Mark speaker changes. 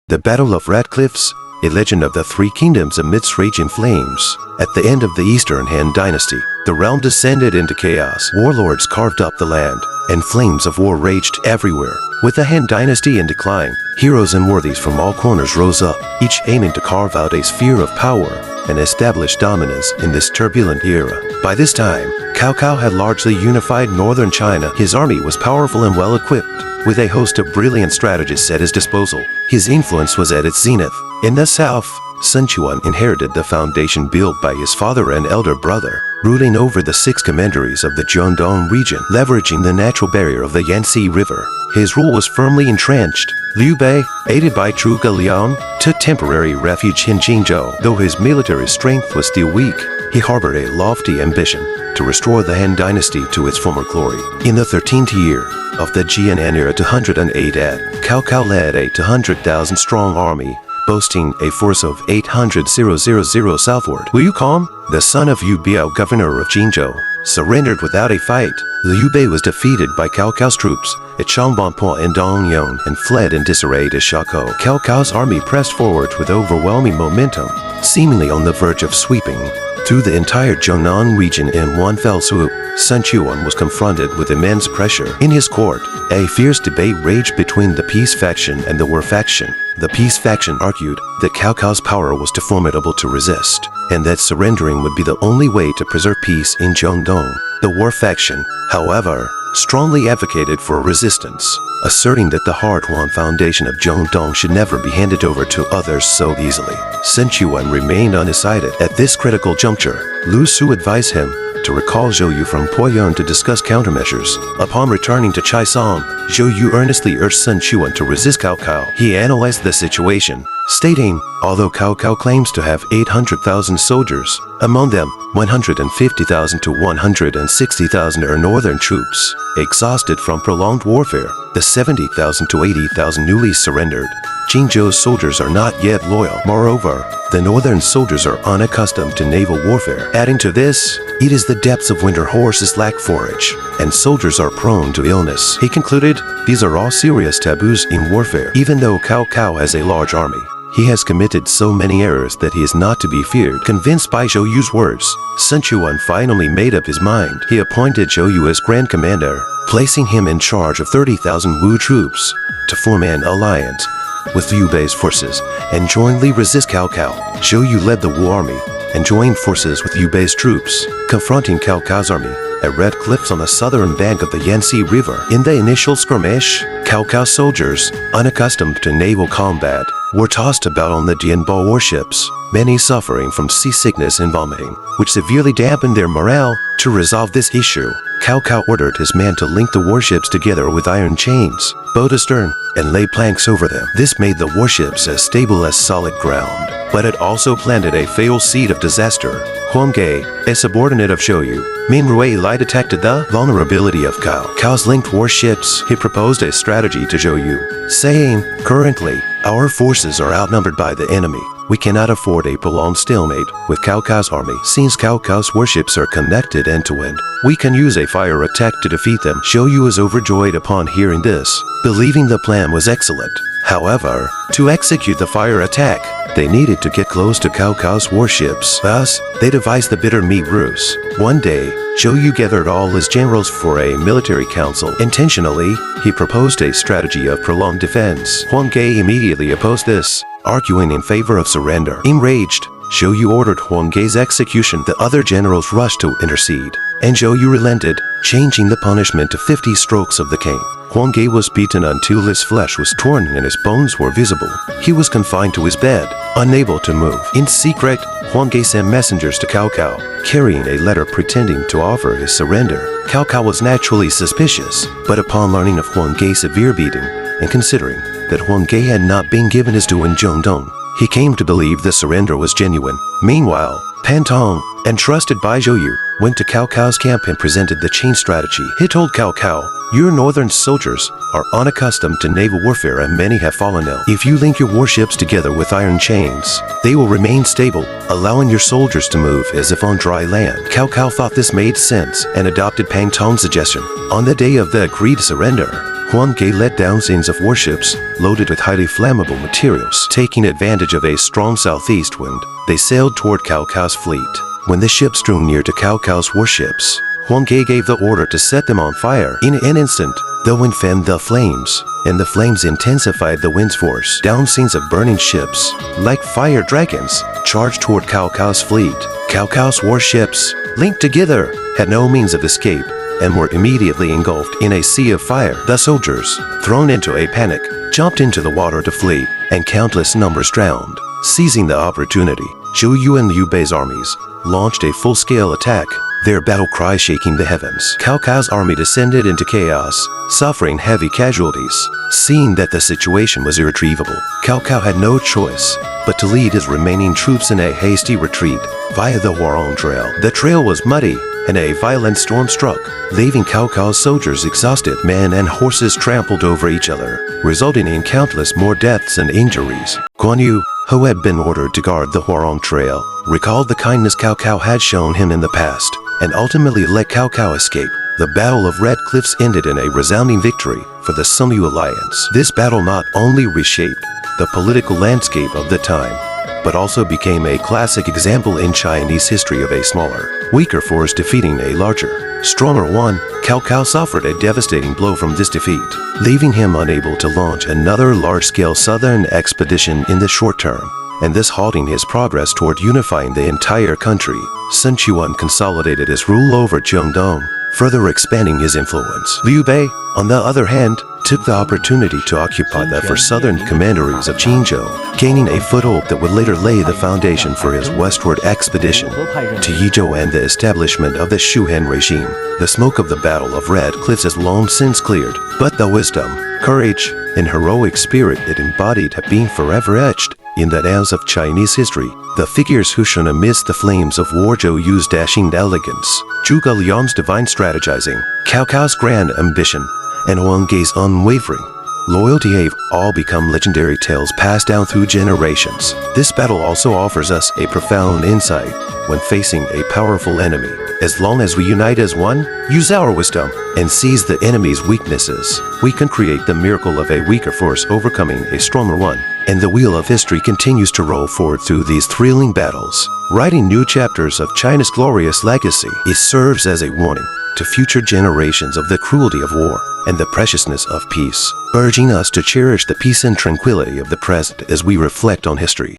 Speaker 1: The Battle of Red Cliffs, a legend of the three kingdoms amidst raging flames. At the end of the Eastern Han Dynasty, the realm descended into chaos. Warlords carved up the land, and flames of war raged everywhere. With the Han Dynasty in decline, heroes and worthies from all corners rose up, each aiming to carve out a sphere of power and establish dominance in this turbulent era. By this time, Cao Cao had largely unified northern China. His army was powerful and well-equipped, with a host of brilliant strategists at his disposal. His influence was at its zenith. In the south, Sun Quan inherited the foundation built by his father and elder brother, ruling over the 6 commanderies of the Jiangdong region, leveraging the natural barrier of the Yangtze River. His rule was firmly entrenched. Liu Bei, aided by Zhuge Liang, took temporary refuge in Jingzhou. Though his military strength was still weak, he harbored a lofty ambition to restore the Han Dynasty to its former glory. In the 13th year of the Jian'an era 208 AD, Cao Cao led a 200,000-strong army, boasting a force of 800,000 southward. Liu Kong, the son of Yu Biao, governor of Jingzhou, surrendered without a fight. Liu Bei was defeated by Cao Cao's troops at Changbangpo and Dongyong and fled in disarray to Shakou. Cao Cao's army pressed forward with overwhelming momentum, seemingly on the verge of sweeping through the entire Zhongnan region in one fell swoop. Sun Quan was confronted with immense pressure. In his court, a fierce debate raged between the peace faction and the war faction. The peace faction argued that Cao Cao's power was too formidable to resist, and that surrendering would be the only way to preserve peace in Jiangdong. The war faction, however, strongly advocated for resistance, asserting that the hard-won foundation of Jiangdong should never be handed over to others so easily. Sun Quan remained undecided. At this critical juncture, Lu Su advised him to recall Zhou Yu from Poyang to discuss countermeasures. Upon returning to Chaisang, Zhou Yu earnestly urged Sun Quan to resist Cao Cao. He analyzed the situation, stating, although Cao Cao claims to have 800,000 soldiers, among them 150,000 to 160,000 are northern troops, exhausted from prolonged warfare. The 70,000 to 80,000 newly surrendered Jingzhou's soldiers are not yet loyal. Moreover, the northern soldiers are unaccustomed to naval warfare. Adding to this, it is the depths of winter, horses lack forage, and soldiers are prone to illness. He concluded, these are all serious taboos in warfare. Even though Cao Cao has a large army, he has committed so many errors that he is not to be feared. Convinced by Zhou Yu's words, Sun Quan finally made up his mind. He appointed Zhou Yu as Grand Commander, placing him in charge of 30,000 Wu troops to form an alliance with Liu Bei's forces and jointly resist Cao Cao. Zhou Yu led the Wu army and joined forces with Liu Bei's troops, confronting Cao Cao's army at Red Cliffs on the southern bank of the Yangtze River. In the initial skirmish, Cao Cao's soldiers, unaccustomed to naval combat, were tossed about on the Dianbo warships, many suffering from seasickness and vomiting, which severely dampened their morale. To resolve this issue, Cao Cao ordered his men to link the warships together with iron chains, bow astern, and lay planks over them. This made the warships as stable as solid ground, but it also planted a fatal seed of disaster. Huang Ge, a subordinate of Zhou Yu, Minrui detected the vulnerability of Cao Cao's linked warships. He proposed a strategy to Zhou Yu, saying, currently, our forces are outnumbered by the enemy. We cannot afford a prolonged stalemate with Cao Cao's army. Since Cao Cao's warships are connected end-to-end, we can use a fire attack to defeat them. Zhou Yu was overjoyed upon hearing this, believing the plan was excellent. However, to execute the fire attack, they needed to get close to Cao Cao's warships. Thus, they devised the bitter meat ruse. One day, Zhou Yu gathered all his generals for a military council. Intentionally, he proposed a strategy of prolonged defense. Huang Ge immediately opposed this, arguing in favor of surrender. Enraged, Zhou Yu ordered Huang Ge's execution. The other generals rushed to intercede, and Zhou Yu relented, changing the punishment to 50 strokes of the cane. Huang Ge was beaten until his flesh was torn and his bones were visible. He was confined to his bed, unable to move. In secret, Huang Ge sent messengers to Cao Cao, carrying a letter pretending to offer his surrender. Cao Cao was naturally suspicious, but upon learning of Huang Ge's severe beating, and considering that Huang Ge had not been given his due in Jiangdong, he came to believe the surrender was genuine. Meanwhile, Pan Tong, entrusted by Zhou Yu, went to Cao Cao's camp and presented the chain strategy. He told Cao Cao, your northern soldiers are unaccustomed to naval warfare and many have fallen ill. If you link your warships together with iron chains, they will remain stable, allowing your soldiers to move as if on dry land. Cao Cao thought this made sense and adopted Pan Tong's suggestion. On the day of the agreed surrender, Huang Ge led down scenes of warships loaded with highly flammable materials. Taking advantage of a strong southeast wind, they sailed toward Cao Cao's fleet. When the ships drew near to Cao Cao's warships, Huang Ge gave the order to set them on fire. In an instant, the wind fanned the flames, and the flames intensified the wind's force. Down scenes of burning ships, like fire dragons, charged toward Cao Cao's fleet. Cao Cao's warships, linked together, had no means of escape, and were immediately engulfed in a sea of fire. The soldiers, thrown into a panic, jumped into the water to flee, and countless numbers drowned. Seizing the opportunity, Zhou Yu and Liu Bei's armies launched a full-scale attack, their battle cry shaking the heavens. Cao Cao's army descended into chaos, suffering heavy casualties. Seeing that the situation was irretrievable, Cao Cao had no choice but to lead his remaining troops in a hasty retreat via the Huarong Trail. The trail was muddy, and a violent storm struck, leaving Cao Cao's soldiers exhausted. Men and horses trampled over each other, resulting in countless more deaths and injuries. Guan Yu, who had been ordered to guard the Huarong Trail, recalled the kindness Cao Cao had shown him in the past, and ultimately let Cao Cao escape. The Battle of Red Cliffs ended in a resounding victory for the Sungyu Alliance. This battle not only reshaped the political landscape of the time, but also became a classic example in Chinese history of a smaller, weaker force defeating a larger, stronger one. Cao Cao suffered a devastating blow from this defeat, leaving him unable to launch another large-scale southern expedition in the short term, and this halting his progress toward unifying the entire country. Sun Quan consolidated his rule over Jiangdong, further expanding his influence. Liu Bei, on the other hand, took the opportunity to occupy the first southern commanderies of Qinzhou, gaining a foothold that would later lay the foundation for his westward expedition to Yizhou and the establishment of the Shuhan regime. The smoke of the Battle of Red Cliffs has long since cleared, but the wisdom, courage, and heroic spirit it embodied have been forever etched in the annals of Chinese history. The figures who shone amidst the flames of war, Zhou Yu's dashing elegance, Zhuge Liang's divine strategizing, Cao Cao's grand ambition, and Huang Ge's unwavering loyalty have all become legendary tales passed down through generations. This battle also offers us a profound insight when facing a powerful enemy. As long as we unite as one, use our wisdom, and seize the enemy's weaknesses, we can create the miracle of a weaker force overcoming a stronger one. And the wheel of history continues to roll forward through these thrilling battles, writing new chapters of China's glorious legacy. It serves as a warning to future generations of the cruelty of war and the preciousness of peace, urging us to cherish the peace and tranquility of the present as we reflect on history.